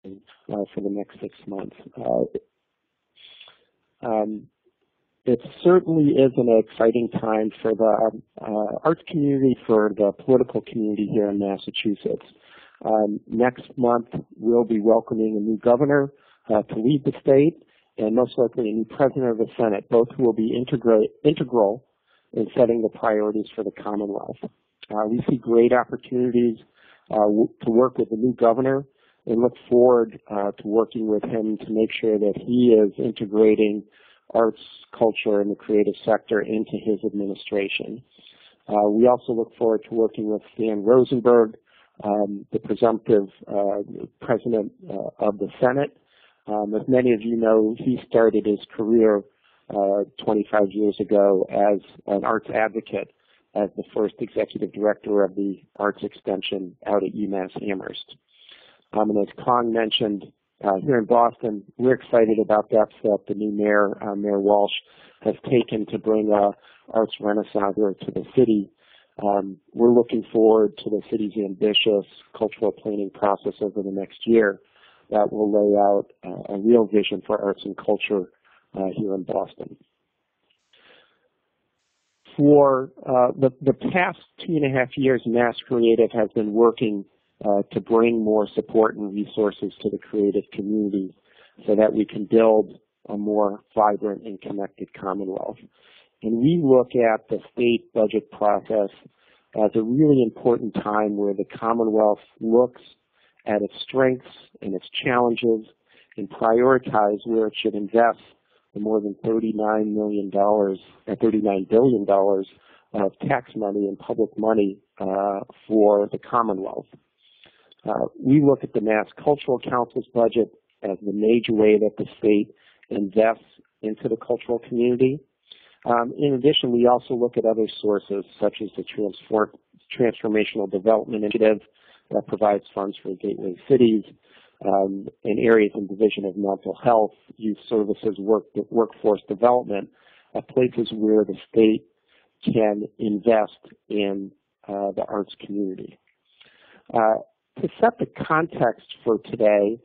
for the next 6 months. It certainly is an exciting time for the arts community, for the political community here in Massachusetts. Next month, we'll be welcoming a new governor to lead the state, and most likely a new president of the Senate, both who will be integral in setting the priorities for the Commonwealth. We see great opportunities to work with the new governor and look forward to working with him to make sure that he is integrating arts, culture, and the creative sector into his administration. We also look forward to working with Stan Rosenberg, the presumptive president of the Senate. As many of you know, he started his career 25 years ago as an arts advocate, as the first executive director of the arts extension out at UMass Amherst. And as Kong mentioned, here in Boston, we're excited about the steps that the new mayor, Mayor Walsh, has taken to bring arts renaissance to the city. We're looking forward to the city's ambitious cultural planning process over the next year that will lay out a real vision for arts and culture here in Boston. For the past 2.5 years, Mass Creative has been working to bring more support and resources to the creative community so that we can build a more vibrant and connected Commonwealth. And we look at the state budget process as a really important time where the Commonwealth looks at its strengths and its challenges and prioritize where it should invest the more than $39 billion of tax money and public money for the Commonwealth. We look at the Mass Cultural Council's budget as the major way that the state invests into the cultural community. In addition, we also look at other sources such as the Transformational Development Initiative that provides funds for gateway cities, in areas in Division of Mental Health, Youth Services, Workforce Development, places where the state can invest in the arts community. To set the context for today,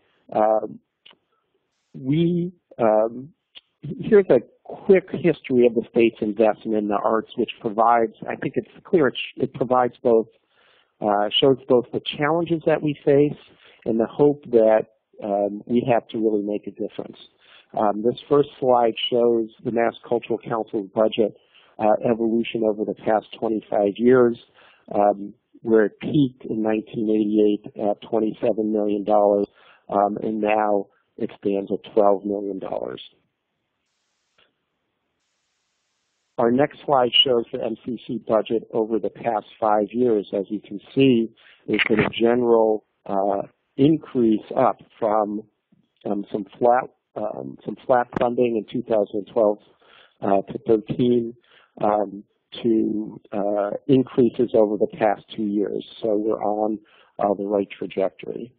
here's a quick history of the state's investment in the arts, which provides, I think it's clear, it provides both, shows both the challenges that we face and the hope that we have to really make a difference. This first slide shows the Mass Cultural Council's budget evolution over the past 25 years, where it peaked in 1988 at $27 million, and now it stands at $12 million. Our next slide shows the MCC budget over the past 5 years. As you can see, there's been a general increase up from some flat funding in 2012 to 13 to increases over the past 2 years. So we're on the right trajectory.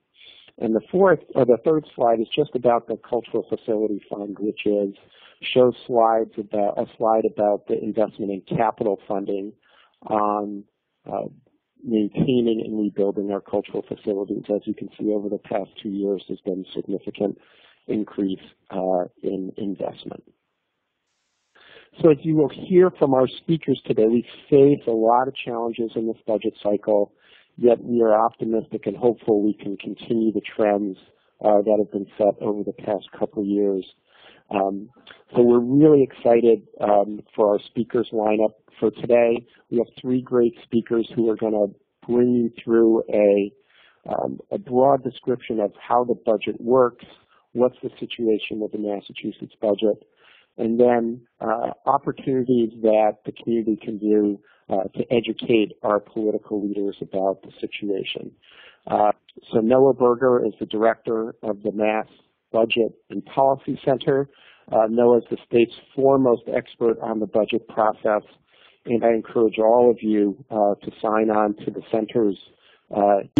And the third slide is just about the Cultural Facility Fund, which shows a slide about the investment in capital funding on maintaining and rebuilding our cultural facilities. As you can see, over the past 2 years, there's been a significant increase in investment. So as you will hear from our speakers today, we face a lot of challenges in this budget cycle, yet we are optimistic and hopeful we can continue the trends that have been set over the past couple of years. So we're really excited for our speakers lineup for today. We have 3 great speakers who are going to bring you through a broad description of how the budget works, what's the situation with the Massachusetts budget, and then opportunities that the community can do to educate our political leaders about the situation. So Noah Berger is the director of the Mass Budget and Policy Center. Noah is the state's foremost expert on the budget process, and I encourage all of you to sign on to the center's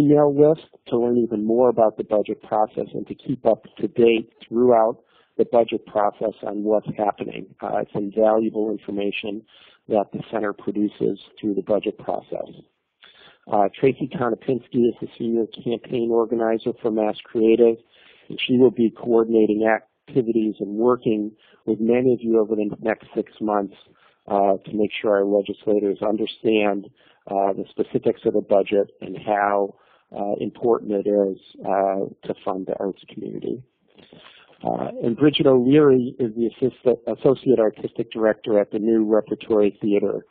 email list to learn even more about the budget process and to keep up to date throughout the budget process on what's happening. It's invaluable information that the center produces through the budget process. Tracy Konopinski is the senior campaign organizer for Mass Creative. And she will be coordinating activities and working with many of you over the next 6 months to make sure our legislators understand the specifics of the budget and how important it is to fund the arts community. And Bridget O'Leary is the Associate Artistic Director at the New Repertory Theater.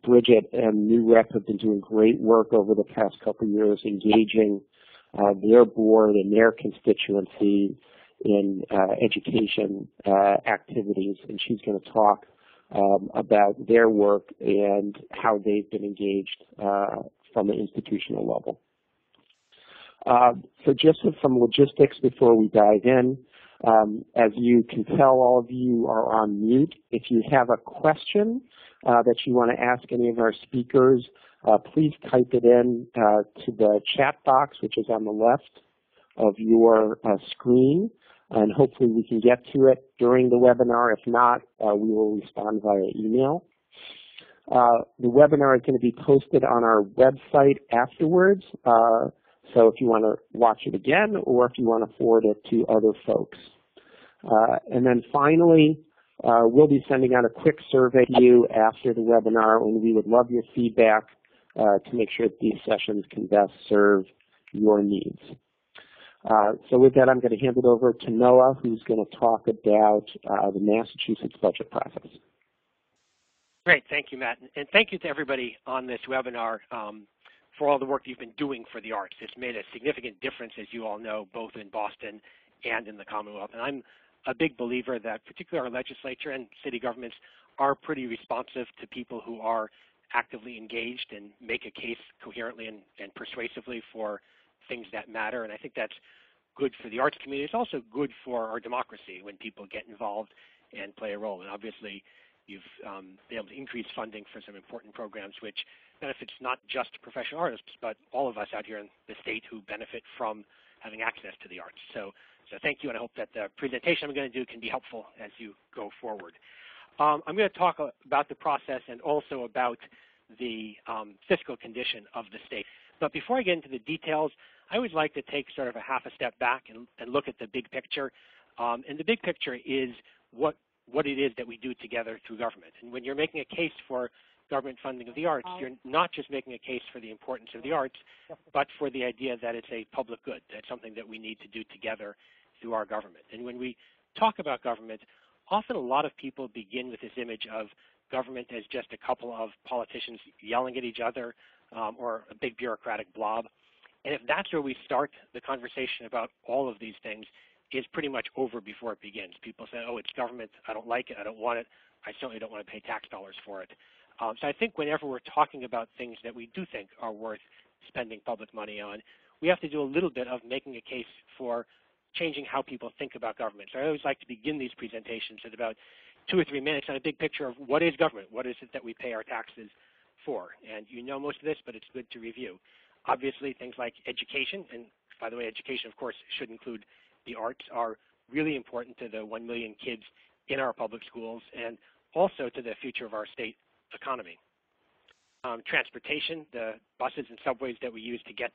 Bridget and New Rep have been doing great work over the past couple of years, engaging their board and their constituency in education activities, and she's going to talk about their work and how they've been engaged from an institutional level. So just some logistics before we dive in. As you can tell, all of you are on mute. If you have a question that you want to ask any of our speakers, please type it in to the chat box, which is on the left of your screen, and hopefully we can get to it during the webinar. If not, we will respond via email. The webinar is going to be posted on our website afterwards, so if you want to watch it again or if you want to forward it to other folks. And then finally, we'll be sending out a quick survey to you after the webinar, and we would love your feedback to make sure that these sessions can best serve your needs. So with that, I'm going to hand it over to Noah, who's going to talk about the Massachusetts budget process. Great. Thank you, Matt. And thank you to everybody on this webinar for all the work you've been doing for the arts. It's made a significant difference, as you all know, both in Boston and in the Commonwealth. And I'm a big believer that particularly our legislature and city governments are pretty responsive to people who are actively engaged and make a case coherently and persuasively for things that matter. And I think that's good for the arts community. It's also good for our democracy when people get involved and play a role. And obviously, you've been able to increase funding for some important programs, which benefits not just professional artists, but all of us out here in the state who benefit from having access to the arts. So thank you, and I hope that the presentation I'm going to do can be helpful as you go forward. I'm going to talk about the process and also about the fiscal condition of the state. But before I get into the details, I always like to take sort of a half a step back and look at the big picture. And the big picture is what it is that we do together through government. And when you're making a case for government funding of the arts, you're not just making a case for the importance of the arts, but for the idea that it's a public good. That's something that we need to do together through our government. And when we talk about government, often a lot of people begin with this image of government as just a couple of politicians yelling at each other or a big bureaucratic blob. And if that's where we start the conversation about all of these things, is pretty much over before it begins. People say, oh, it's government, I don't like it, I don't want it, I certainly don't want to pay tax dollars for it. So I think whenever we're talking about things that we do think are worth spending public money on, we have to do a little bit of making a case for changing how people think about government. So I always like to begin these presentations at about 2 or 3 minutes on a big picture of what is government, what is it that we pay our taxes for. And you know most of this, but it's good to review. Obviously, things like education, and by the way, education, of course, should include the arts, are really important to the 1 million kids in our public schools and also to the future of our state economy. Transportation, the buses and subways that we use to get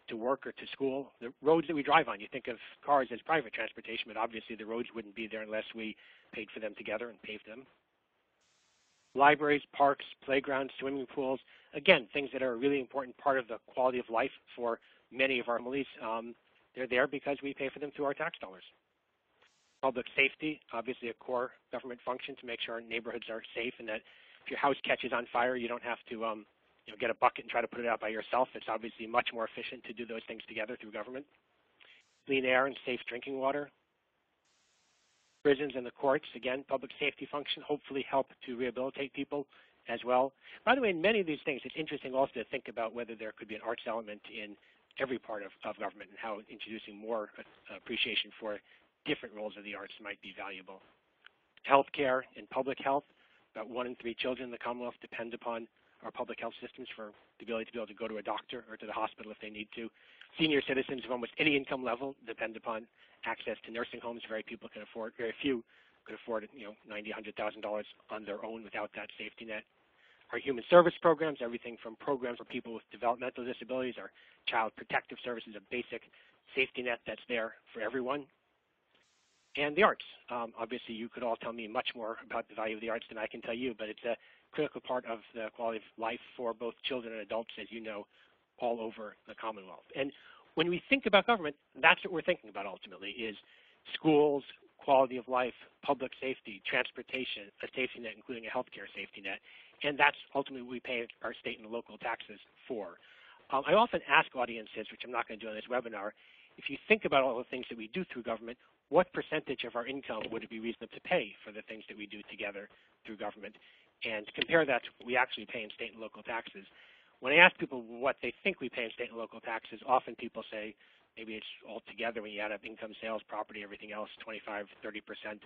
to work or to school, the roads that we drive on. You think of cars as private transportation, but obviously the roads wouldn't be there unless we paid for them together and paved them. Libraries, parks, playgrounds, swimming pools, again, things that are a really important part of the quality of life for many of our families. They're there because we pay for them through our tax dollars. Public safety, obviously a core government function to make sure our neighborhoods are safe and that if your house catches on fire, you don't have to get a bucket and try to put it out by yourself. It's obviously much more efficient to do those things together through government. Clean air and safe drinking water. Prisons and the courts, again, public safety function, hopefully help to rehabilitate people as well. By the way, in many of these things, it's interesting also to think about whether there could be an arts element in every part of government and how introducing more appreciation for different roles of the arts might be valuable. Healthcare and public health, about 1 in 3 children in the Commonwealth depend upon our public health systems for the ability to be able to go to a doctor or to the hospital if they need to. Senior citizens of almost any income level depend upon access to nursing homes. Very few could afford $90,000, $100,000 on their own without that safety net. Our human service programs, everything from programs for people with developmental disabilities, our child protective services, a basic safety net that's there for everyone, and the arts. Obviously, you could all tell me much more about the value of the arts than I can tell you, but it's a critical part of the quality of life for both children and adults, as you know, all over the Commonwealth. And when we think about government, that's what we're thinking about ultimately, is schools, quality of life, public safety, transportation, a safety net, including a healthcare safety net, and that's ultimately what we pay our state and local taxes for. I often ask audiences, which I'm not going to do on this webinar, if you think about all the things that we do through government, what percentage of our income would it be reasonable to pay for the things that we do together through government, and compare that to what we actually pay in state and local taxes. When I ask people what they think we pay in state and local taxes, often people say maybe it's all together when you add up income, sales, property, everything else, 25, 30%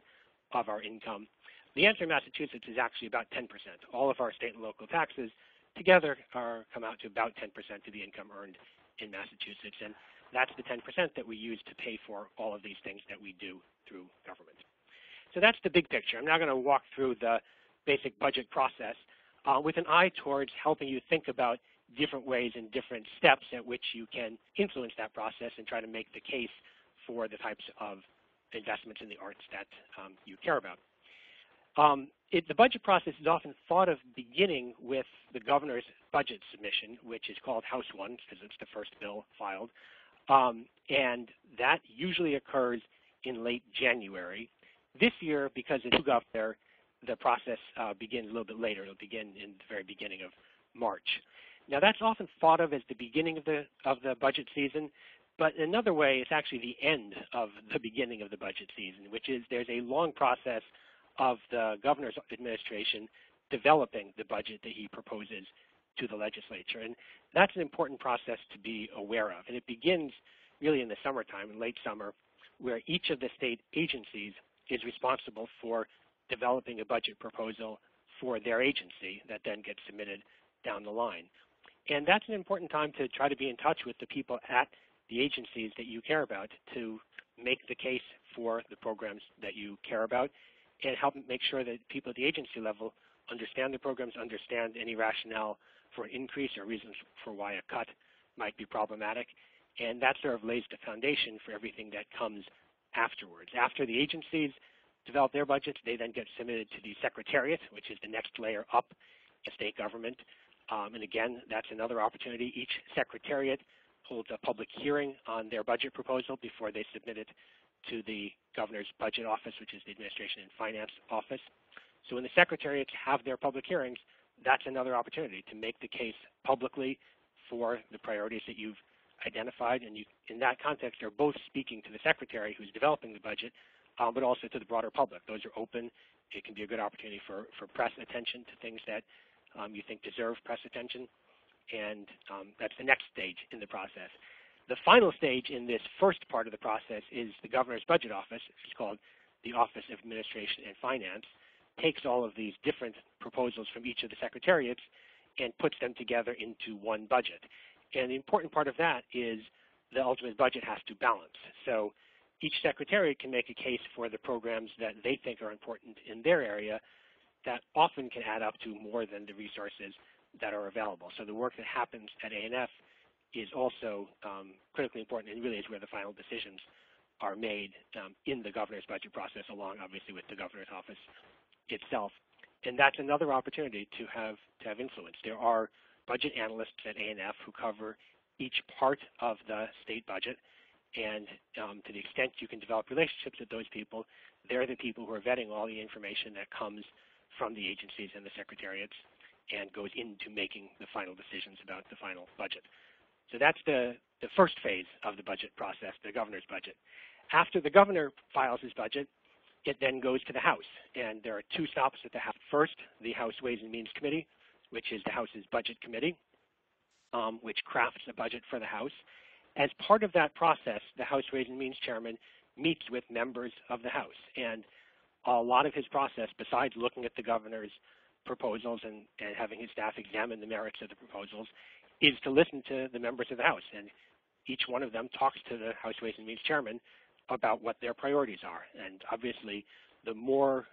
of our income. The answer in Massachusetts is actually about 10%. All of our state and local taxes together come out to about 10% of the income earned in Massachusetts, and that's the 10% that we use to pay for all of these things that we do through government. So that's the big picture. I'm now going to walk through the basic budget process with an eye towards helping you think about different ways and different steps at which you can influence that process and try to make the case for the types of investments in the arts that you care about. The budget process is often thought of beginning with the governor's budget submission, which is called House 1 because it's the first bill filed. And that usually occurs in late January. This year, because it's new governor, the process begins a little bit later. It'll begin in the very beginning of March. Now, that's often thought of as the beginning of the budget season, but in another way, it's actually the end of the beginning of the budget season, which is there's a long process of the governor's administration developing the budget that he proposes to the legislature. And that's an important process to be aware of. And it begins really in the summertime, in late summer, where each of the state agencies is responsible for developing a budget proposal for their agency that then gets submitted down the line. And that's an important time to try to be in touch with the people at the agencies that you care about to make the case for the programs that you care about and help make sure that people at the agency level understand the programs, understand any rationale for an increase or reasons for why a cut might be problematic. And that sort of lays the foundation for everything that comes afterwards. After the agencies develop their budgets, they then get submitted to the Secretariat, which is the next layer up in state government. And again, that's another opportunity. Each Secretariat holds a public hearing on their budget proposal before they submit it to the governor's budget office, which is the Administration and Finance Office. So when the Secretariats have their public hearings, that's another opportunity to make the case publicly for the priorities that you've identified. And in that context, they're both speaking to the Secretary who's developing the budget, but also to the broader public. Those are open. It can be a good opportunity for press attention to things that you think deserve press attention. And that's the next stage in the process. The final stage in this first part of the process is the governor's budget office, which is called the Office of Administration and Finance, takes all of these different proposals from each of the secretariats and puts them together into one budget. And the important part of that is the ultimate budget has to balance. So each secretariat can make a case for the programs that they think are important in their area that often can add up to more than the resources that are available. So the work that happens at A&F is also critically important and really is where the final decisions are made in the governor's budget process, along obviously with the governor's office itself. And that's another opportunity to have influence. There are budget analysts at A&F who cover each part of the state budget, and to the extent you can develop relationships with those people, they're the people who are vetting all the information that comes from the agencies and the secretariats and goes into making the final decisions about the final budget. So that's the first phase of the budget process, the governor's budget. After the governor files his budget, it then goes to the House. And there are two stops at the House. First, the House Ways and Means Committee, which is the House's budget committee, which crafts a budget for the House. As part of that process, the House Ways and Means chairman meets with members of the House. And a lot of his process, besides looking at the governor's proposals and having his staff examine the merits of the proposals, is to listen to the members of the House. And each one of them talks to the House Ways and Means chairman about what their priorities are. And obviously, the more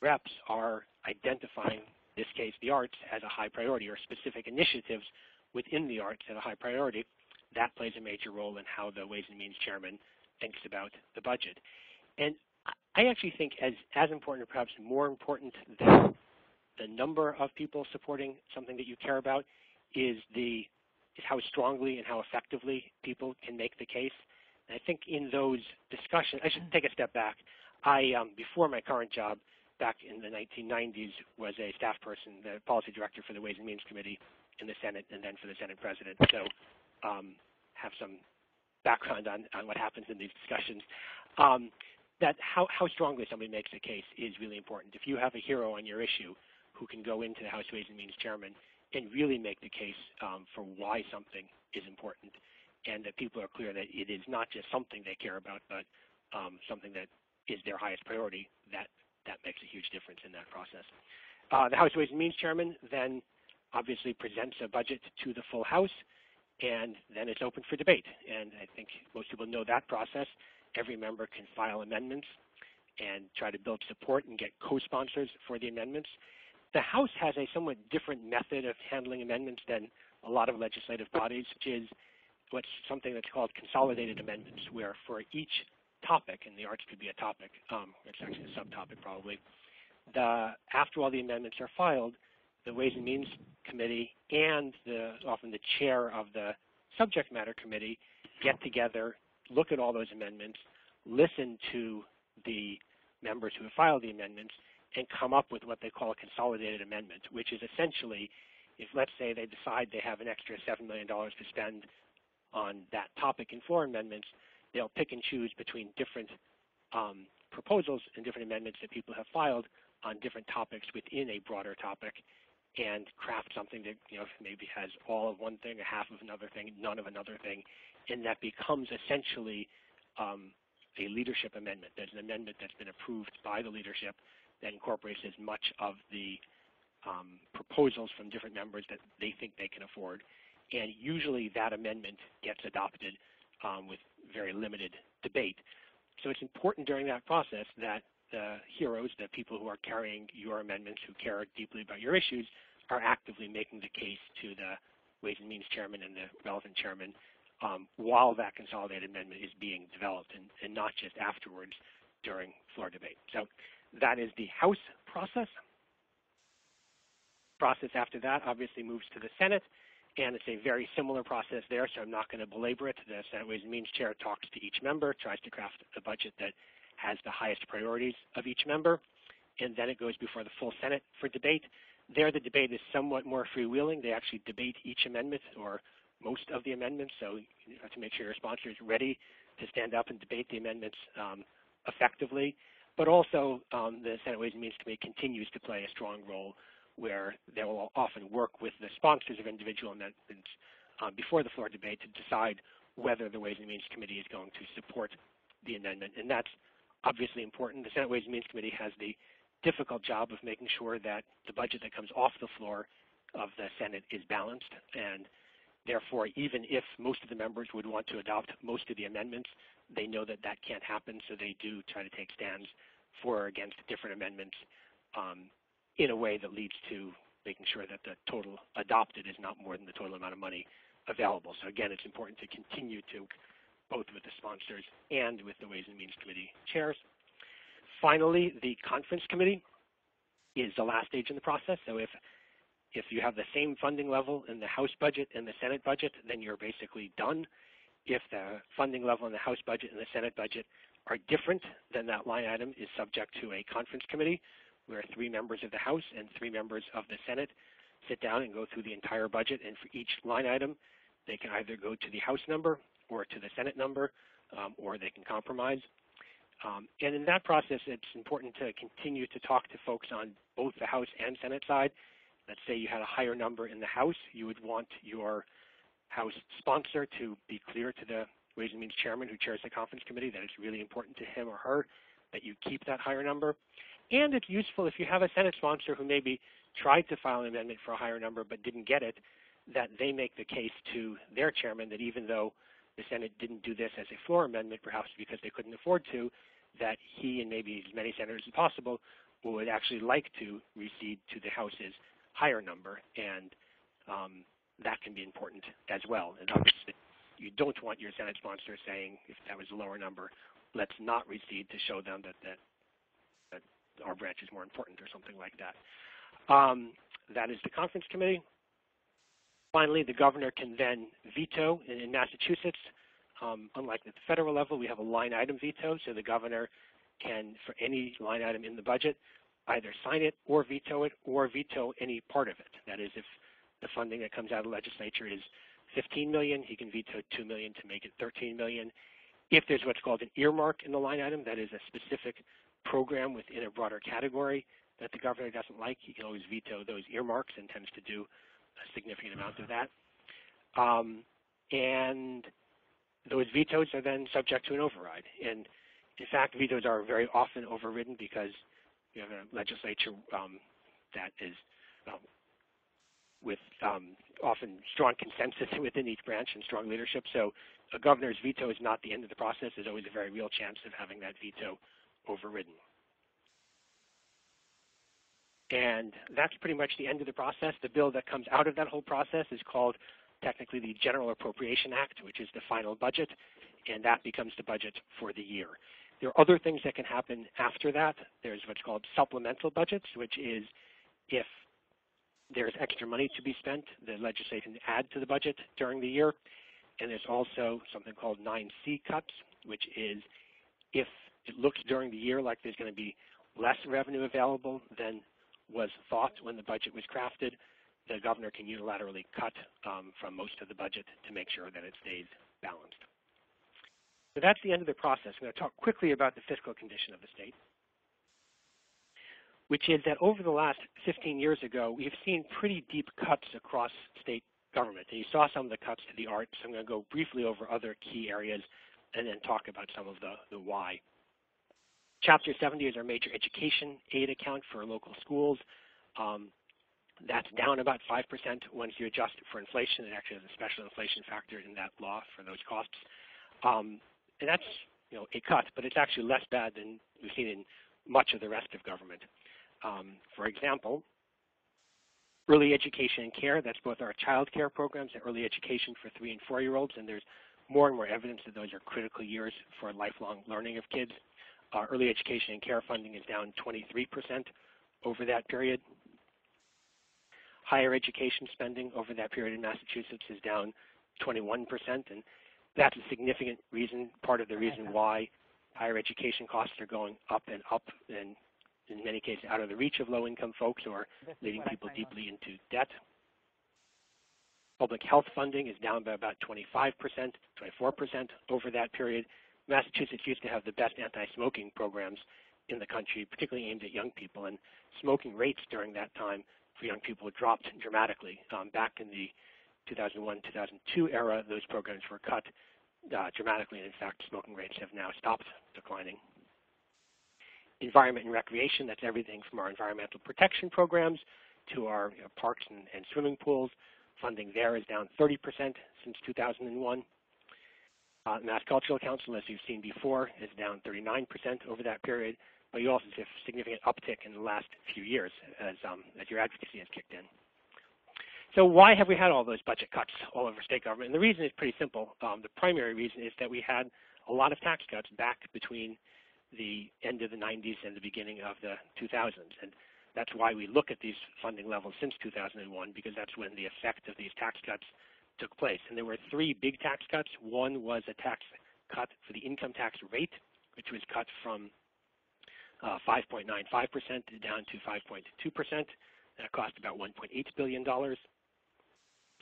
reps are identifying, in this case, the arts as a high priority or specific initiatives within the arts as a high priority, that plays a major role in how the Ways and Means Chairman thinks about the budget. And I actually think as important, or perhaps more important than the number of people supporting something that you care about is how strongly and how effectively people can make the case. And I think in those discussions, I should take a step back. I, before my current job, back in the 1990s, was a staff person, the policy director for the Ways and Means Committee in the Senate, and then for the Senate President. So have some background on what happens in these discussions. That how strongly somebody makes a case is really important. If you have a hero on your issue who can go into the House Ways and Means Chairman and really make the case for why something is important, and that people are clear that it is not just something they care about, but something that is their highest priority, that makes a huge difference in that process. The House Ways and Means Chairman then obviously presents a budget to the full House, and then it's open for debate. And I think most people know that process. Every member can file amendments and try to build support and get co-sponsors for the amendments. The House has a somewhat different method of handling amendments than a lot of legislative bodies, which is something that's called consolidated amendments, where for each topic, and the arts could be a topic, it's actually a subtopic probably, after all the amendments are filed, the Ways and Means Committee and often the chair of the subject matter committee get together, look at all those amendments, listen to the members who have filed the amendments, and come up with what they call a consolidated amendment, which is essentially, if let's say they decide they have an extra $7 million to spend on that topic in floor amendments, they'll pick and choose between different proposals and different amendments that people have filed on different topics within a broader topic, and craft something that maybe has all of one thing, a half of another thing, none of another thing, and that becomes essentially a leadership amendment. There's an amendment that's been approved by the leadership that incorporates as much of the proposals from different members that they think they can afford, and usually that amendment gets adopted with very limited debate. So it's important during that process that the heroes, the people who are carrying your amendments, who care deeply about your issues, are actively making the case to the Ways and Means Chairman and the relevant chairman while that consolidated amendment is being developed, and not just afterwards during floor debate. So that is the House process. Process after that obviously moves to the Senate, and it's a very similar process there, so I'm not going to belabor it. The Senate Ways and Means Chair talks to each member, tries to craft a budget that has the highest priorities of each member, and then it goes before the full Senate for debate. There, the debate is somewhat more freewheeling. They actually debate each amendment, or most of the amendments, so you have to make sure your sponsor is ready to stand up and debate the amendments effectively. But also, the Senate Ways and Means Committee continues to play a strong role, where they will often work with the sponsors of individual amendments before the floor debate to decide whether the Ways and Means Committee is going to support the amendment. And that's obviously important. The Senate Ways and Means Committee has the difficult job of making sure that the budget that comes off the floor of the Senate is balanced, and therefore, even if most of the members would want to adopt most of the amendments, they know that that can't happen, so they do try to take stands for or against different amendments in a way that leads to making sure that the total adopted is not more than the total amount of money available. So again, it's important to continue to, both with the sponsors and with the Ways and Means Committee chairs. Finally, the Conference Committee is the last stage in the process. So if you have the same funding level in the House budget and the Senate budget, then you're basically done. If the funding level in the House budget and the Senate budget are different, then that line item is subject to a Conference Committee, where 3 members of the House and 3 members of the Senate sit down and go through the entire budget, and for each line item, they can either go to the House number or to the Senate number, or they can compromise. And in that process, it's important to continue to talk to folks on both the House and Senate side. Let's say you had a higher number in the House, you would want your House sponsor to be clear to the Ways and Means Chairman who chairs the Conference Committee that it's really important to him or her that you keep that higher number. And it's useful if you have a Senate sponsor who maybe tried to file an amendment for a higher number but didn't get it, that they make the case to their chairman that even though the Senate didn't do this as a floor amendment, perhaps because they couldn't afford to, that he and maybe as many senators as possible would actually like to recede to the House's higher number, and that can be important as well. And obviously, you don't want your Senate sponsor saying, if that was a lower number, let's not recede to show them that our branch is more important or something like that. That is the conference committee. Finally, the governor can then veto. In Massachusetts, unlike at the federal level, we have a line item veto, so the governor can, for any line item in the budget, either sign it or veto any part of it. That is, if the funding that comes out of the legislature is $15 million, he can veto $2 million to make it $13 million. If there's what's called an earmark in the line item, that is a specific program within a broader category that the governor doesn't like, he can always veto those earmarks and tends to do a significant amount of that. And those vetoes are then subject to an override. And in fact, vetoes are very often overridden because you have a legislature that is with often strong consensus within each branch and strong leadership. So a governor's veto is not the end of the process. There's always a very real chance of having that veto overridden. And that's pretty much the end of the process. The bill that comes out of that whole process is called technically the General Appropriation Act, which is the final budget, and that becomes the budget for the year. There are other things that can happen after that. There's what's called supplemental budgets, which is if there's extra money to be spent, the legislature can add to the budget during the year. And there's also something called 9C cuts, which is if it looks during the year like there's going to be less revenue available than was thought when the budget was crafted, the governor can unilaterally cut from most of the budget to make sure that it stays balanced. So that's the end of the process. I'm going to talk quickly about the fiscal condition of the state, which is that over the last 15 years ago, we've seen pretty deep cuts across state government. And you saw some of the cuts to the arts. So I'm going to go briefly over other key areas and then talk about some of the why. Chapter 70 is our major education aid account for local schools. That's down about 5% once you adjust it for inflation. It actually has a special inflation factor in that law for those costs. And that's a cut, but it's actually less bad than we've seen in much of the rest of government. For example, early education and care, that's both our child care programs and early education for 3- and 4-year-olds, and there's more and more evidence that those are critical years for lifelong learning of kids. Early education and care funding is down 23% over that period. Higher education spending over that period in Massachusetts is down 21%, and that's a significant reason, part of the reason why higher education costs are going up, and in many cases out of the reach of low-income folks or leading people deeply into debt. Public health funding is down by about 25%, 24% over that period. Massachusetts used to have the best anti-smoking programs in the country, particularly aimed at young people, and smoking rates during that time for young people dropped dramatically. Back in the 2001-2002 era, those programs were cut dramatically, and in fact, smoking rates have now stopped declining. Environment and recreation, that's everything from our environmental protection programs to our parks and swimming pools. Funding there is down 30% since 2001. Mass Cultural Council, as you've seen before, is down 39% over that period, but you also see a significant uptick in the last few years as your advocacy has kicked in. So why have we had all those budget cuts all over state government? And the reason is pretty simple. The primary reason is that we had a lot of tax cuts back between the end of the 90s and the beginning of the 2000s. And that's why we look at these funding levels since 2001, because that's when the effect of these tax cuts took place. And there were 3 big tax cuts. One was a tax cut for the income tax rate, which was cut from 5.95% down to 5.2%. That cost about $1.8 billion.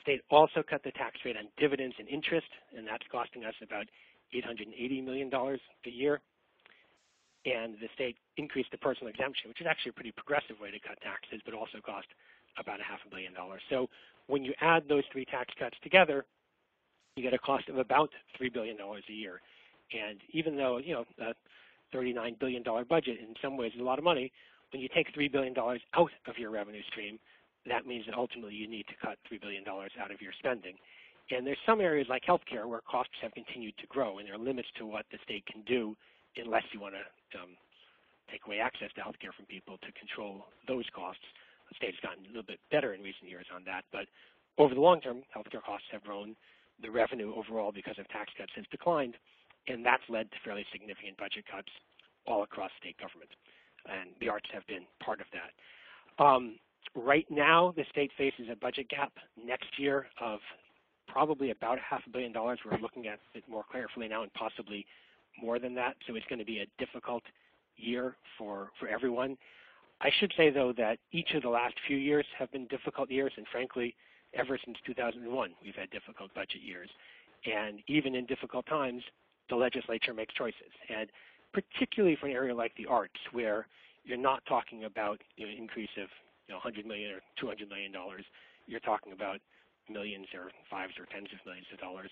State also cut the tax rate on dividends and interest, and that's costing us about $880 million a year. And the state increased the personal exemption, which is actually a pretty progressive way to cut taxes, but also cost about $500 million. So when you add those 3 tax cuts together, you get a cost of about $3 billion a year. And even though a $39 billion budget in some ways is a lot of money, when you take $3 billion out of your revenue stream, that means that ultimately you need to cut $3 billion out of your spending. And there's some areas like healthcare where costs have continued to grow, and there are limits to what the state can do unless you want to take away access to healthcare from people to control those costs. The state's gotten a little bit better in recent years on that, but over the long term, healthcare costs have grown the revenue overall because of tax cuts has declined, and that's led to fairly significant budget cuts all across state government. And the arts have been part of that. Right now, the state faces a budget gap next year of probably about $500 million. We're looking at it more carefully now and possibly more than that. So it's going to be a difficult year for everyone. I should say, though, that each of the last few years have been difficult years, and frankly, ever since 2001, we've had difficult budget years. And even in difficult times, the legislature makes choices. And particularly for an area like the arts, where you're not talking about an increase of $100 million or $200 million, you're talking about millions or fives or tens of millions of dollars.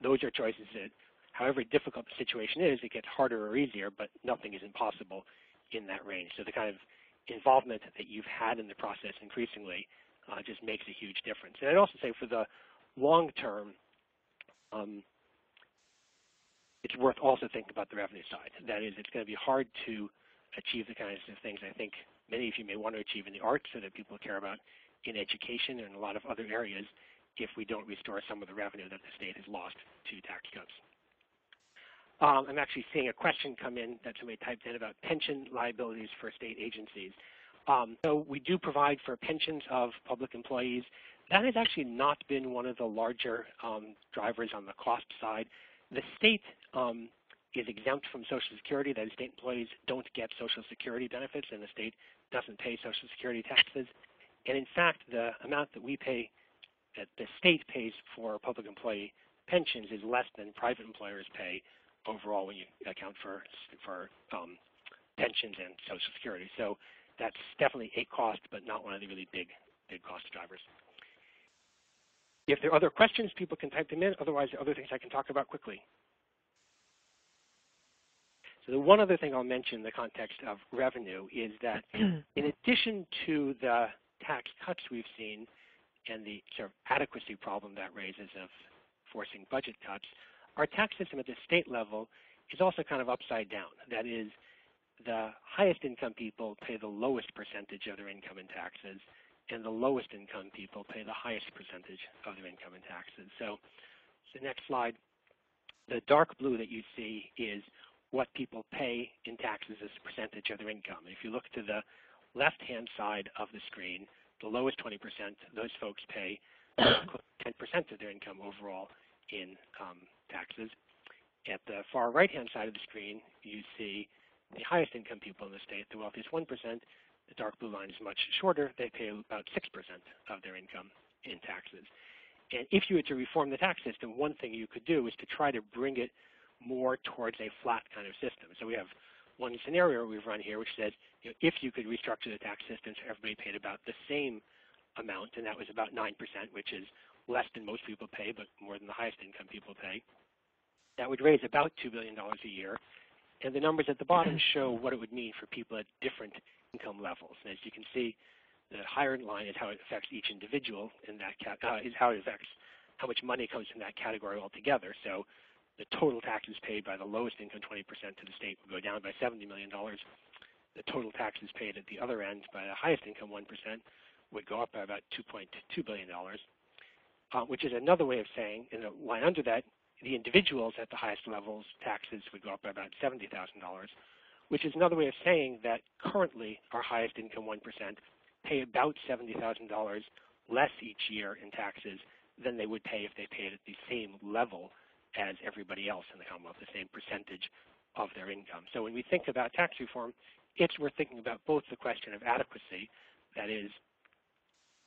Those are choices that, however difficult the situation is, it gets harder or easier, but nothing is impossible in that range. So the kind of involvement that you've had in the process increasingly just makes a huge difference. And I'd also say for the long term, it's worth also thinking about the revenue side. That is, it's going to be hard to achieve the kinds of things I think many of you may want to achieve in the arts or that people care about in education and a lot of other areas if we don't restore some of the revenue that the state has lost to tax cuts. I'm actually seeing a question come in that somebody typed in about pension liabilities for state agencies. So we do provide for pensions of public employees. That has actually not been one of the larger drivers on the cost side. The state is exempt from Social Security. That is, state employees don't get Social Security benefits, and the state doesn't pay Social Security taxes. And in fact, the amount that we pay, that the state pays for public employee pensions is less than private employers pay overall when you account for pensions and Social Security. So that's definitely a cost, but not one of the really big cost drivers. If there are other questions, people can type them in. Otherwise, there are other things I can talk about quickly. So the one other thing I'll mention in the context of revenue is that in addition to the tax cuts we've seen and the sort of adequacy problem that raises of forcing budget cuts, our tax system at the state level is also kind of upside down. That is, the highest income people pay the lowest percentage of their income in taxes, and the lowest income people pay the highest percentage of their income in taxes. So the next slide, the dark blue that you see is what people pay in taxes as a percentage of their income. And if you look to the left-hand side of the screen, the lowest 20%, those folks pay 10% of their income overall in taxes. At the far right-hand side of the screen, you see the highest income people in the state, the wealthiest 1%. The dark blue line is much shorter. They pay about 6% of their income in taxes. And if you were to reform the tax system, one thing you could do is to try to bring it more towards a flat kind of system. So we have one scenario we've run here which says, if you could restructure the tax system so everybody paid about the same amount, and that was about 9%, which is less than most people pay, but more than the highest income people pay, that would raise about $2 billion a year. And the numbers at the bottom show what it would mean for people at different income levels. And as you can see, the higher line is how it affects each individual in that is how it affects how much money comes from that category altogether. So the total taxes paid by the lowest income 20% to the state would go down by $70 million. The total taxes paid at the other end by the highest income 1% would go up by about $2.2 billion, which is another way of saying, in the line under that, the individuals at the highest levels taxes would go up by about $70,000, which is another way of saying that currently our highest income 1% pay about $70,000 less each year in taxes than they would pay if they paid at the same level as everybody else in the Commonwealth, the same percentage of their income. So when we think about tax reform, it's worth thinking about both the question of adequacy, that is,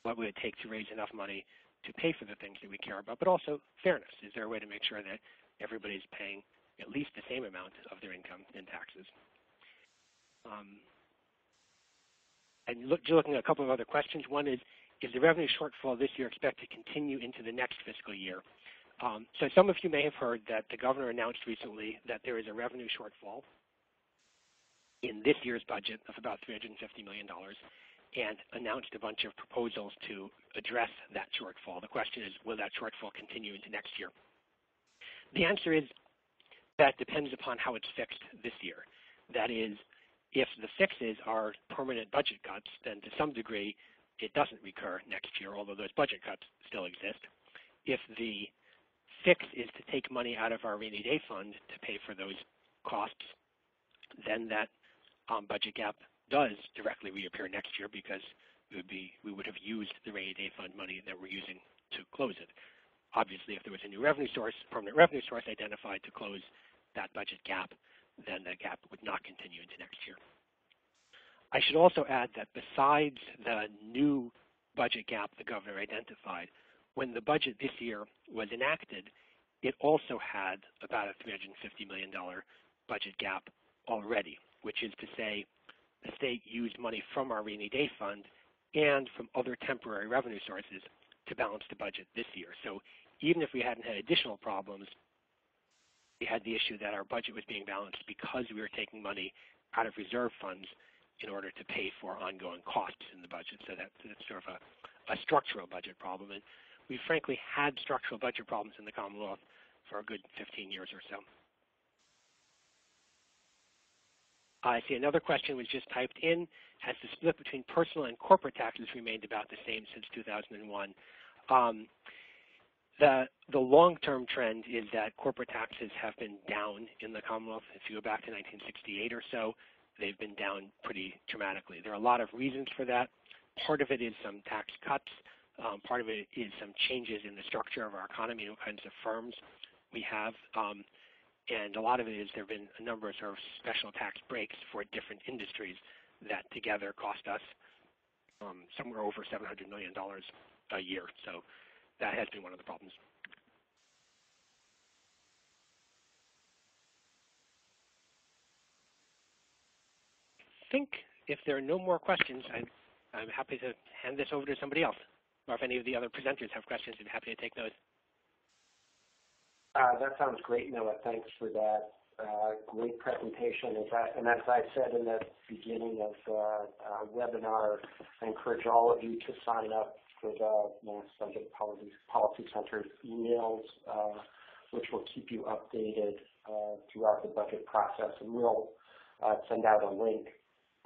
what would it take to raise enough money to pay for the things that we care about, but also fairness. Is there a way to make sure that everybody's paying at least the same amount of their income in taxes? And looking at a couple of other questions. One is the revenue shortfall this year expected to continue into the next fiscal year? So some of you may have heard that the governor announced recently that there is a revenue shortfall in this year's budget of about $350 million and announced a bunch of proposals to address that shortfall. The question is, will that shortfall continue into next year? The answer is that depends upon how it's fixed this year. That is, if the fixes are permanent budget cuts, then to some degree it doesn't recur next year, although those budget cuts still exist. if the fix is to take money out of our rainy day fund to pay for those costs, then that budget gap does directly reappear next year because we would have used the rainy day fund money that we're using to close it. Obviously, if there was a new revenue source, permanent revenue source identified to close that budget gap, then that gap would not continue into next year. I should also add that besides the new budget gap the governor identified, when the budget this year was enacted, it also had about a $350 million budget gap already, which is to say the state used money from our rainy day fund and from other temporary revenue sources to balance the budget this year. So even if we hadn't had additional problems, we had the issue that our budget was being balanced because we were taking money out of reserve funds in order to pay for ongoing costs in the budget. So that's sort of a structural budget problem. And we frankly had structural budget problems in the Commonwealth for a good 15 years or so. I see another question was just typed in. Has the split between personal and corporate taxes remained about the same since 2001? The long-term trend is that corporate taxes have been down in the Commonwealth. If you go back to 1968 or so, they've been down pretty dramatically. There are a lot of reasons for that. Part of it is some tax cuts. Part of it is some changes in the structure of our economy and what kinds of firms we have. And a lot of it is there have been a number of sort of special tax breaks for different industries that together cost us somewhere over $700 million a year. So that has been one of the problems. I think if there are no more questions, I'm happy to hand this over to somebody else. Or if any of the other presenters have questions, I'm happy to take those. That sounds great, Noah. Thanks for that great presentation. And as I said in the beginning of the webinar, I encourage all of you to sign up for the Mass Budget Policy Center's emails, which will keep you updated throughout the budget process. And we'll send out a link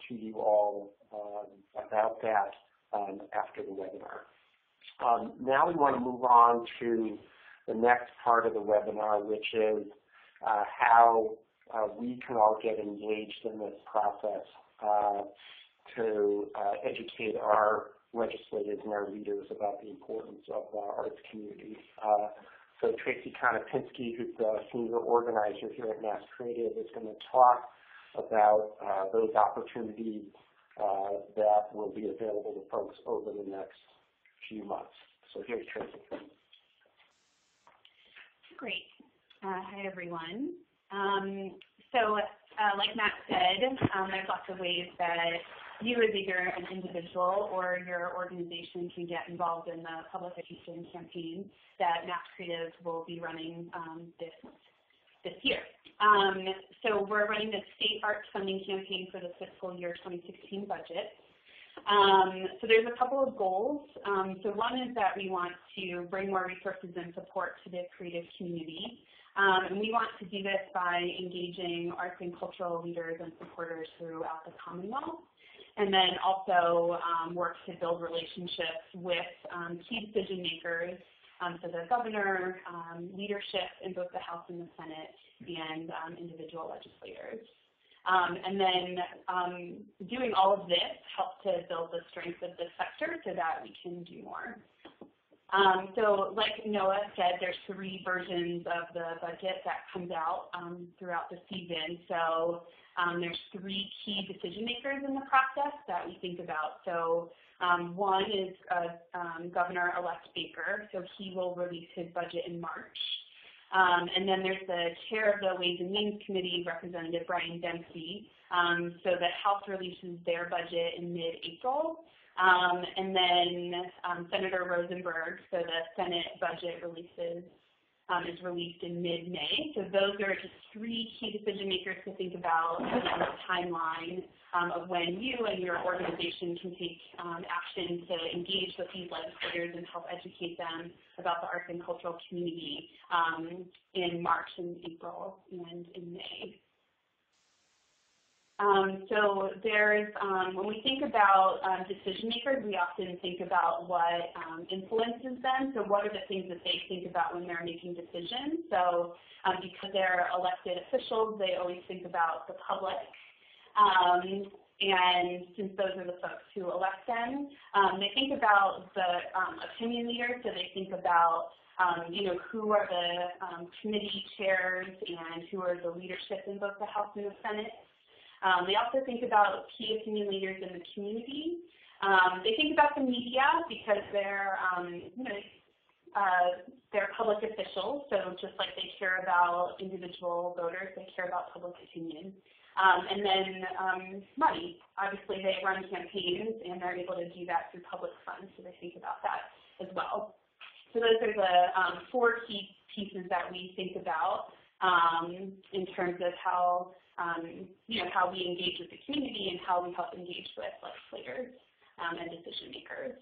to you all about that after the webinar. Now we want to move on to the next part of the webinar, which is how we can all get engaged in this process to educate our legislators and our leaders about the importance of the arts community. So Tracy Konopinski, who's the senior organizer here at Mass Creative, is going to talk about those opportunities that will be available to folks over the next few months. So here's Tracy. Great. Hi, everyone. Like Matt said, there's lots of ways that you as either an individual or your organization can get involved in the public education campaign that Mass Creative will be running this year. So we're running the state arts funding campaign for the fiscal year 2016 budget. So there's a couple of goals. So one is that we want to bring more resources and support to the creative community. And we want to do this by engaging arts and cultural leaders and supporters throughout the Commonwealth. And then also work to build relationships with key decision makers, so the governor, leadership in both the House and the Senate, and individual legislators. And then doing all of this helps to build the strength of the sector so that we can do more. So like Noah said, there's 3 versions of the budget that comes out throughout the season. So there's 3 key decision makers in the process that we think about. So one is Governor-elect Baker. So he will release his budget in March. And then there's the chair of the Ways and Means Committee, Representative Brian Dempsey. So the House releases their budget in mid-April. And then Senator Rosenberg, so the Senate budget is released in mid-May. So those are just 3 key decision makers to think about in the timeline of when you and your organization can take action to engage with these legislators and help educate them about the arts and cultural community in March and April and in May. So there's, when we think about decision makers, we often think about what influences them. So what are the things that they think about when they're making decisions? So because they're elected officials, they always think about the public. And since those are the folks who elect them, they think about the opinion leaders. So they think about who are the committee chairs and who are the leadership in both the House and the Senate. They also think about key opinion leaders in the community. They think about the media because they're public officials, so just like they care about individual voters, they care about public opinion. And then money. Obviously, they run campaigns, and they're able to do that through public funds, so they think about that as well. So those are the 4 key pieces that we think about in terms of how how we engage with the community and how we help engage with legislators and decision makers.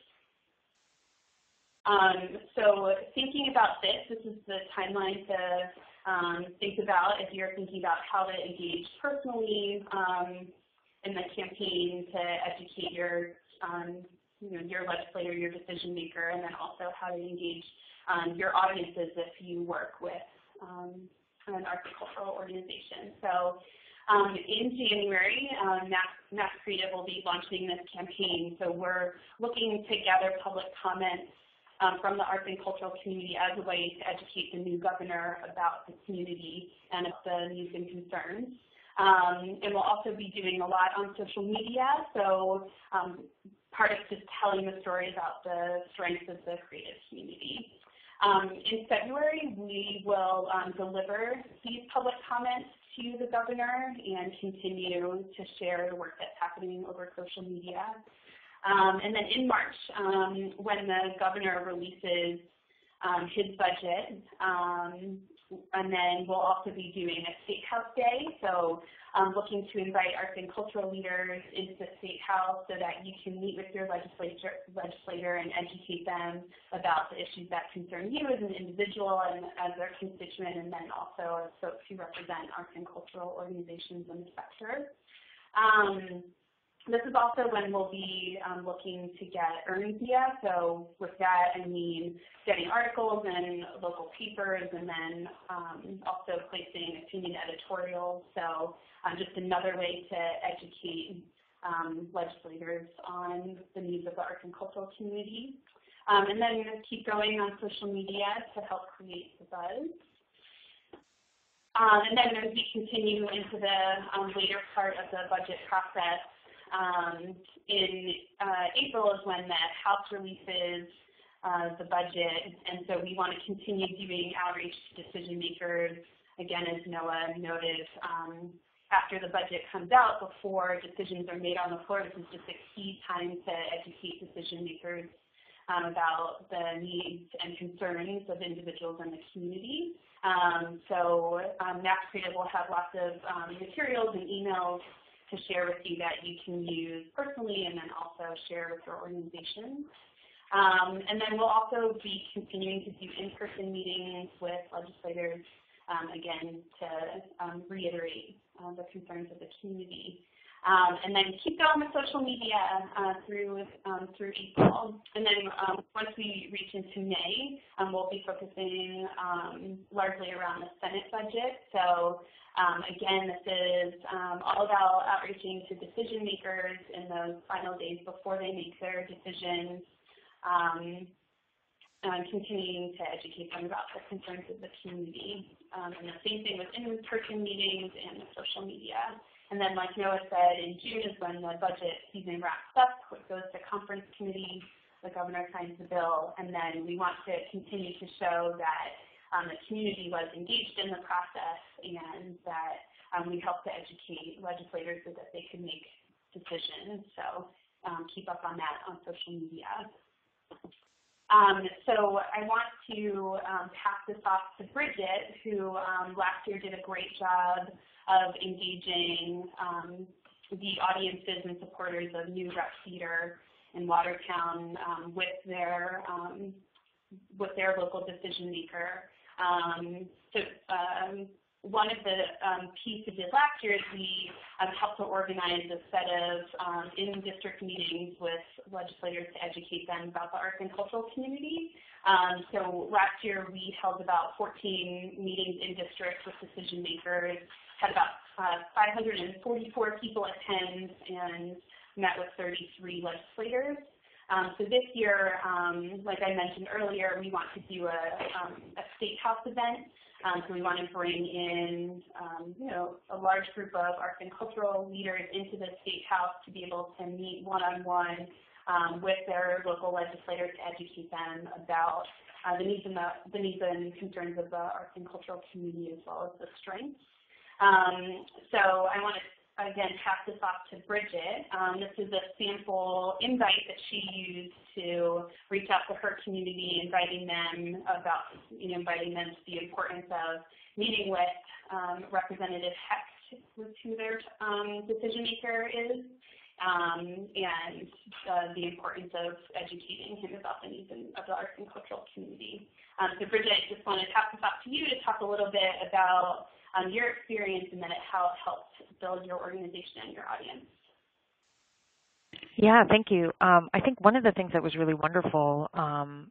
So thinking about this is the timeline to think about if you're thinking about how to engage personally in the campaign to educate your your legislator, your decision maker, and then also how to engage your audiences if you work with an agricultural organization. So in January, Mass Creative will be launching this campaign. So we're looking to gather public comments from the arts and cultural community as a way to educate the new governor about the community and the needs and concerns. And we'll also be doing a lot on social media. So part of just telling the story about the strengths of the creative community. In February, we will deliver these public comments to the governor and continue to share the work that's happening over social media. And then in March, when the governor releases his budget, and then we'll also be doing a State House Day, so looking to invite arts and cultural leaders into the State House so that you can meet with your legislator and educate them about the issues that concern you as an individual and as their constituent, and then also as folks who represent arts and cultural organizations in the sector. This is also when we'll be looking to get earned media. So with that, I mean getting articles in local papers and then also placing opinion editorials. So just another way to educate legislators on the needs of the arts and cultural community. And then keep going on social media to help create the buzz. And then as we continue into the later part of the budget process, in April is when the House releases the budget, and so we want to continue doing outreach to decision makers. Again, as Noah noted, after the budget comes out, before decisions are made on the floor, this is just a key time to educate decision makers about the needs and concerns of individuals in the community. So Mass Creative will have lots of materials and emails to share with you that you can use personally and then also share with your organization. And then we'll also be continuing to do in-person meetings with legislators, again, to reiterate the concerns of the community. And then keep going with social media through April. And then once we reach into May, we'll be focusing largely around the Senate budget. So again, this is all about outreaching to decision makers in those final days before they make their decisions, and continuing to educate them about the concerns of the community. And the same thing with in-person meetings and social media. And then, like Noah said, in June is when the budget season wraps up. It goes to conference committee. The governor signs the bill. And then we want to continue to show that the community was engaged in the process and that we helped to educate legislators so that they could make decisions. So keep up on that on social media. So I want to pass this off to Bridget, who last year did a great job of engaging the audiences and supporters of New Rep Theater in Watertown with their local decision maker. So one of the pieces we did last year is we helped to organize a set of in-district meetings with legislators to educate them about the arts and cultural community. So last year we held about 14 meetings in districts with decision makers, had about 544 people attend, and met with 33 legislators. So this year, like I mentioned earlier, we want to do a state house event. So we want to bring in, a large group of arts and cultural leaders into the state house to be able to meet one-on-one with their local legislators to educate them about the needs and concerns of the arts and cultural community as well as the strengths. So I want to again pass this off to Bridget. This is a sample invite that she used to reach out to her community, inviting them to the importance of meeting with Representative Hecht, who their decision maker is, and the importance of educating him about the needs of the arts and cultural community. So Bridget, I just want to pass this off to you to talk a little bit about your experience and then how it helped build your organization and your audience. Yeah, thank you. I think one of the things that was really wonderful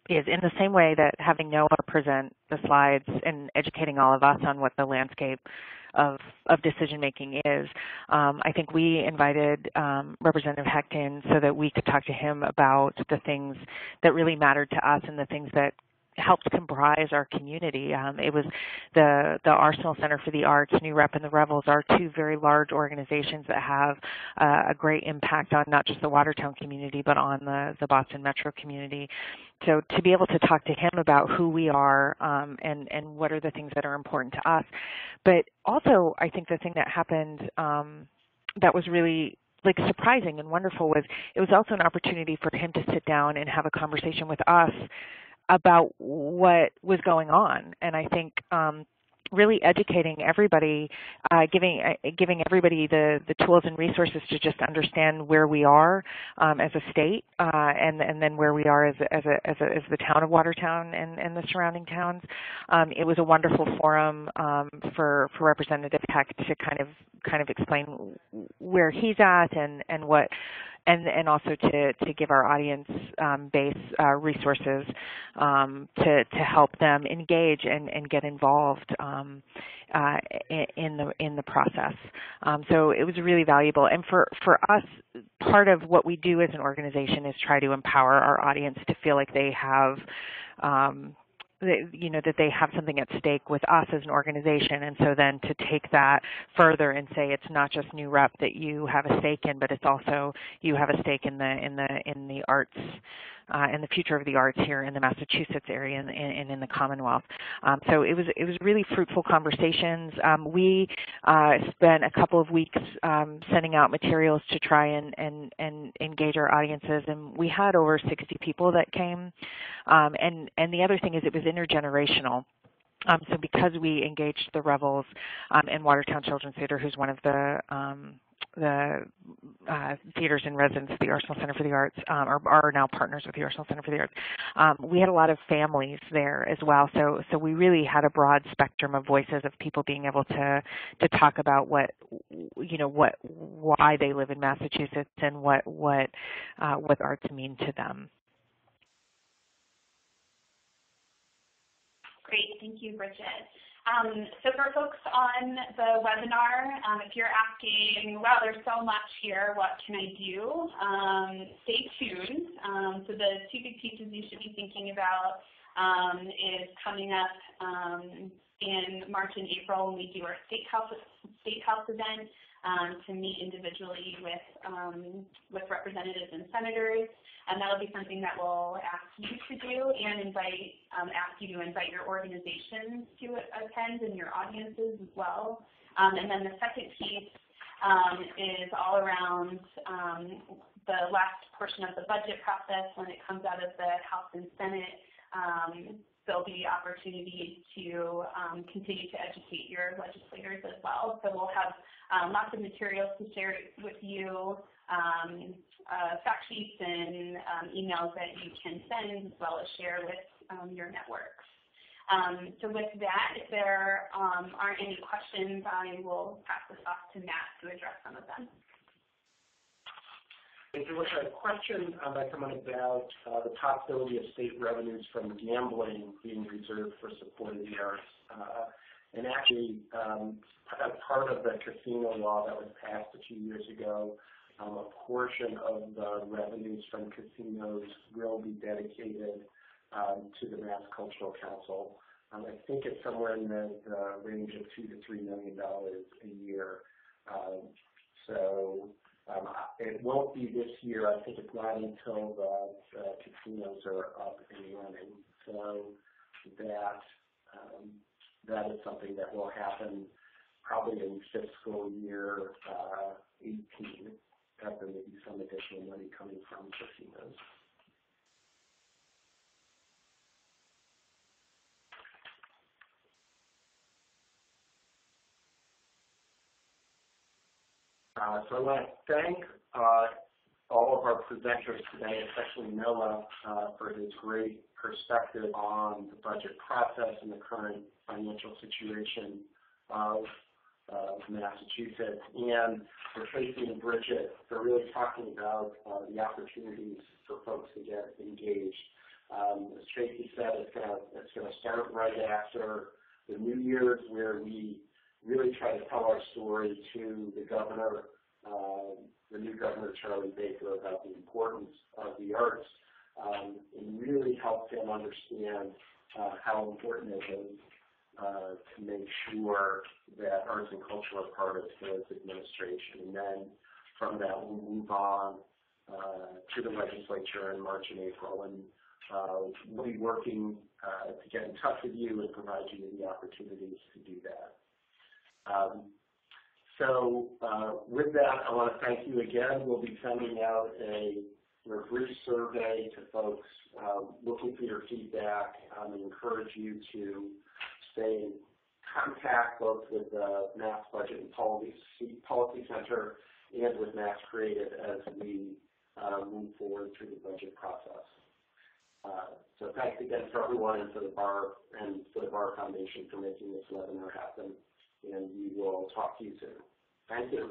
is in the same way that having Noah present the slides and educating all of us on what the landscape of decision-making is, I think we invited Representative Hecht in so that we could talk to him about the things that really mattered to us and the things that helped comprise our community. It was the Arsenal Center for the Arts, New Rep, and the Rebels are two very large organizations that have a great impact on not just the Watertown community, but on the Boston metro community. So to be able to talk to him about who we are and what are the things that are important to us. But also, I think the thing that happened that was really surprising and wonderful was it was also an opportunity for him to sit down and have a conversation with us about what was going on. And I think really educating everybody, giving everybody the tools and resources to just understand where we are as a state, and then where we are as the town of Watertown and the surrounding towns. It was a wonderful forum for Representative Hecht to kind of explain where he's at and what. And also to give our audience base resources to help them engage and get involved in the process. So it was really valuable. And for us, part of what we do as an organization is try to empower our audience to feel like they have that they have something at stake with us as an organization, and so then to take that further and say it's not just New Rep that you have a stake in, but it's also you have a stake in the arts and the future of the arts here in the Massachusetts area and in the Commonwealth. So it was really fruitful conversations. We spent a couple of weeks sending out materials to try and engage our audiences, and we had over 60 people that came. And the other thing is it was intergenerational. So because we engaged the Rebels and Watertown Children's Theater, who's one of the theaters in residence, the Arsenal Center for the Arts, are now partners with the Arsenal Center for the Arts. We had a lot of families there as well, so we really had a broad spectrum of voices of people being able to talk about why they live in Massachusetts and what arts mean to them. Great, thank you, Bridget. So for folks on the webinar, if you're asking, wow, there's so much here, what can I do? Stay tuned. So the two big pieces you should be thinking about is coming up in March and April when we do our State House event to meet individually with representatives and senators. And that'll be something that we'll ask you to do and ask you to invite your organizations to attend and your audiences as well. And then the second piece is all around the last portion of the budget process. When it comes out of the House and Senate, there'll be opportunity to continue to educate your legislators as well. So we'll have lots of materials to share with you, fact sheets and emails that you can send as well as share with your networks. So with that, if there aren't any questions, I will pass this off to Matt to address some of them. If there was a question by someone about the possibility of state revenues from gambling being reserved for support of the arts. And actually, as part of the casino law that was passed a few years ago, a portion of the revenues from casinos will be dedicated to the Mass Cultural Council. I think it's somewhere in the range of $2 to $3 million a year. It won't be this year. I think it's not until the casinos are up and running. So that is something that will happen probably in fiscal year 18, after maybe some additional money coming from casinos. So I want to thank all of our presenters today, especially Noah, for his great perspective on the budget process and the current financial situation of Massachusetts, and for Tracy and Bridget for really talking about the opportunities for folks to get engaged. As Tracy said, it's going to start right after the New Year's, where we really try to tell our story to the governor, the new governor, Charlie Baker, about the importance of the arts, and really help him understand how important it is to make sure that arts and culture are part of his administration. And then from that, we'll move on to the legislature in March and April, and we'll be working to get in touch with you and provide you with the opportunities to do that. With that, I want to thank you again. We'll be sending out a brief survey to folks looking for your feedback. We encourage you to stay in contact both with the Mass Budget and Policy Center and with Mass Creative as we move forward through the budget process. So thanks again for everyone and for the Bar Foundation for making this webinar happen. And we will talk to you soon. Thank you.